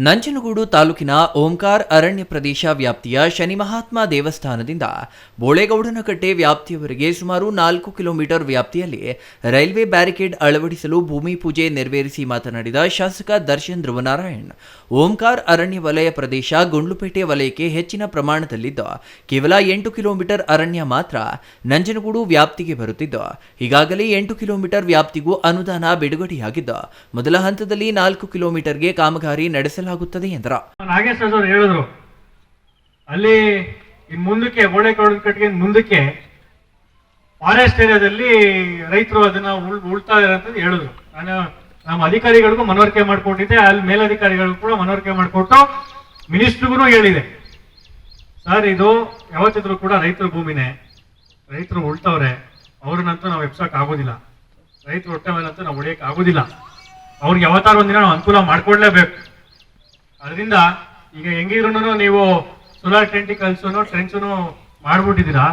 ನಂಜನಗೂಡು ತಾಲೂಕಿನ ಓಂಕಾರ ಅರಣ್ಯ ಪ್ರದೇಶ ವ್ಯಾಪ್ತಿಯ ಶನಿ ಮಹಾತ್ಮ ದೇವಸ್ಥಾನದಿಂದ ಬೋಳೇಗೌಡನಕಟ್ಟೆ ವ್ಯಾಪ್ತಿಯವರೆಗೆ ಸುಮಾರು 4 ಕಿಲೋಮೀಟರ್ ವ್ಯಾಪ್ತಿಯಲ್ಲಿ ರೈಲ್ವೆ ಬ್ಯಾರಿಕೇಡ್ ಅಳವಡಿಸಲು ಭೂಮಿ ಪೂಜೆ ನೆರವೇರಿಸಿ ಮಾತನಾಡಿದ ಶಾಸಕ ದರ್ಶನ್ ಧ್ರುವನಾರಾಯಣ್, ಓಂಕಾರ ಅರಣ್ಯ ವಲಯ ಪ್ರದೇಶ ಗುಂಡ್ಲುಪೇಟೆ ವಲಯಕ್ಕೆ ಹೆಚ್ಚಿನ ಪ್ರಮಾಣದಲ್ಲಿದ್ದು ಕೇವಲ 8 ಕಿಲೋಮೀಟರ್ ಅರಣ್ಯ ಮಾತ್ರ ನಂಜನಗೂಡು ವ್ಯಾಪ್ತಿಗೆ ಬರುತ್ತಿದ್ದು ಈಗಾಗಲೇ 8 ಕಿಲೋಮೀಟರ್ ವ್ಯಾಪ್ತಿಗೂ ಅನುದಾನ ಬಿಡುಗಡೆಯಾಗಿದ್ದು ಮೊದಲ ಹಂತದಲ್ಲಿ 4 ಕಿಲೋಮೀಟರ್ಗೆ ಕಾಮಗಾರಿ ನಡೆಸಲಾಗುತ್ತದೆ ಎಂದರು. ನಾಗೇಶ್ ಅವರು ಹೇಳಿದ್ರು, ಅಲ್ಲಿ ಮುಂದಕ್ಕೆ ಬೋಳೇಗೌಡನಕಟ್ಟೆಗೆ ಮುಂದಕ್ಕೆ ಫಾರೆಸ್ಟ್ ಏರಿಯಾದಲ್ಲಿ ರೈತರು ಅದನ್ನ ಉಳ್ತಾ ಇದ್ದಾರೆ ಅಂತ ಹೇಳಿದ್ರು. ನಾನು ನಮ್ಮ ಅಧಿಕಾರಿಗಳಿಗೂ ಮನವರಿಕೆ ಮಾಡಿಕೊಟ್ಟಿದ್ದೆ, ಅಲ್ಲಿ ಮೇಲಧಿಕಾರಿಗಳಿಗೂ ಕೂಡ ಮನವರಿಕೆ ಮಾಡಿಕೊಟ್ಟು ಮಿನಿಸ್ಟ್ರಿಗೂ ಹೇಳಿದೆ. ಸರ್, ಇದು ಯಾವತ್ತಿದ್ರು ಕೂಡ ರೈತರ ಭೂಮಿನೇ, ರೈತರು ಉಳ್ತವ್ರೆ, ಅವ್ರನ್ನಂತೂ ನಾವು ಎಪ್ಸಕ್ ಆಗೋದಿಲ್ಲ, ರೈತರು ಹೊಟ್ಟೆ ಮೇಲಂತೂ ನಾವು ಹೊಡೆಯಕ್ ಆಗೋದಿಲ್ಲ. ಅವ್ರಿಗೆ ಯಾವತ್ತಾರ ಒಂದಿನ ನಾವು ಅನುಕೂಲ ಮಾಡ್ಕೊಡ್ಲೇಬೇಕು. ಅದರಿಂದ ಈಗ ಹೆಂಗಿದ್ರು ನೀವು ಸೋಲಾರ್ ಟ್ರೆಂಚನ್ನು ಮಾಡ್ಬಿಟ್ಟಿದ್ದೀರಾ,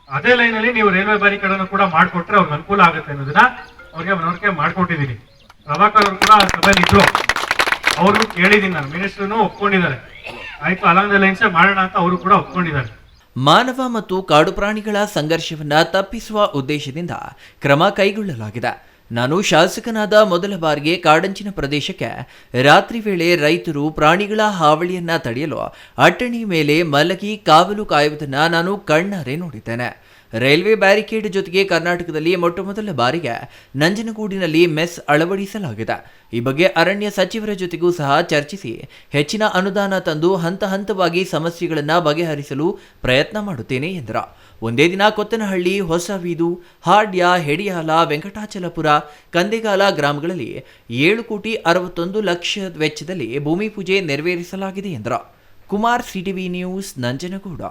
ಅದೇ ಲೈನಲ್ಲಿ ನೀವು ರೈಲ್ವೆ ಬ್ಯಾರಿಕೇಡ್ ಕೂಡ ಮಾಡ್ಕೊಟ್ರೆ ಅವ್ರಿಗೆ ಅನುಕೂಲ ಆಗುತ್ತೆ ಅನ್ನೋದನ್ನ ಅವ್ರಿಗೆ ಮನವರಿಕೆ ಮಾಡ್ಕೊಟ್ಟಿದ್ದೀನಿ. ಪ್ರಭಾಕರ್ ಅವರು ಕೂಡ ಸಭೆಯಲ್ಲಿ ಇದ್ರು, ಅವ್ರಿಗೂ ಕೇಳಿದ್ದೀನಿ, ನಾನು ಮಿನಿಸ್ಟರ್ನು ಒಪ್ಕೊಂಡಿದ್ದಾರೆ. ಆಯ್ತು, ಅಲಾಂಗ್ ದ ಲೈನ್ಸ್ ಮಾಡೋಣ ಅಂತ ಅವರು ಕೂಡ ಒಪ್ಕೊಂಡಿದ್ದಾರೆ. ಮಾನವ ಮತ್ತು ಕಾಡು ಪ್ರಾಣಿಗಳ ಸಂಘರ್ಷವನ್ನ ತಪ್ಪಿಸುವ ಉದ್ದೇಶದಿಂದ ಕ್ರಮ ಕೈಗೊಳ್ಳಲಾಗಿದೆ. ನಾನು ಶಾಸಕನಾದ ಮೊದಲ ಬಾರಿಗೆ ಕಾಡಂಚಿನ ಪ್ರದೇಶಕ್ಕೆ ರಾತ್ರಿ ವೇಳೆ ರೈತರು ಪ್ರಾಣಿಗಳ ಹಾವಳಿಯನ್ನ ತಡೆಯಲು ಅಟ್ಟಣಿ ಮೇಲೆ ಮಲಗಿ ಕಾವಲು ಕಾಯುವುದನ್ನು ನಾನು ಕಣ್ಣಾರೆ ನೋಡಿದ್ದೇನೆ. ರೈಲ್ವೆ ಬ್ಯಾರಿಕೇಡ್ ಜೊತೆಗೆ ಕರ್ನಾಟಕದಲ್ಲಿ ಮೊಟ್ಟಮೊದಲ ಬಾರಿಗೆ ನಂಜನಗೂಡಿನಲ್ಲಿ ಮೆಸ್ ಅಳವಡಿಸಲಾಗಿದೆ. ಈ ಬಗ್ಗೆ ಅರಣ್ಯ ಸಚಿವರ ಜೊತೆಗೂ ಸಹ ಚರ್ಚಿಸಿ ಹೆಚ್ಚಿನ ಅನುದಾನ ತಂದು ಹಂತ ಹಂತವಾಗಿ ಸಮಸ್ಯೆಗಳನ್ನು ಬಗೆಹರಿಸಲು ಪ್ರಯತ್ನ ಮಾಡುತ್ತೇನೆ ಎಂದರು. ಒಂದೇ ದಿನ ಕೊತ್ತನಹಳ್ಳಿ, ಹೊಸವೀದು, ಹಾಡ್ಯ, ಹೆಡಿಯಾಲ, ವೆಂಕಟಾಚಲಪುರ, ಕಂದೆಗಾಲ ಗ್ರಾಮಗಳಲ್ಲಿ 7,61,00,000 ವೆಚ್ಚದಲ್ಲಿ ಭೂಮಿ ಪೂಜೆ ನೆರವೇರಿಸಲಾಗಿದೆ ಎಂದರು. Kumar, CTV news, ನಂಜನಗೂಡ.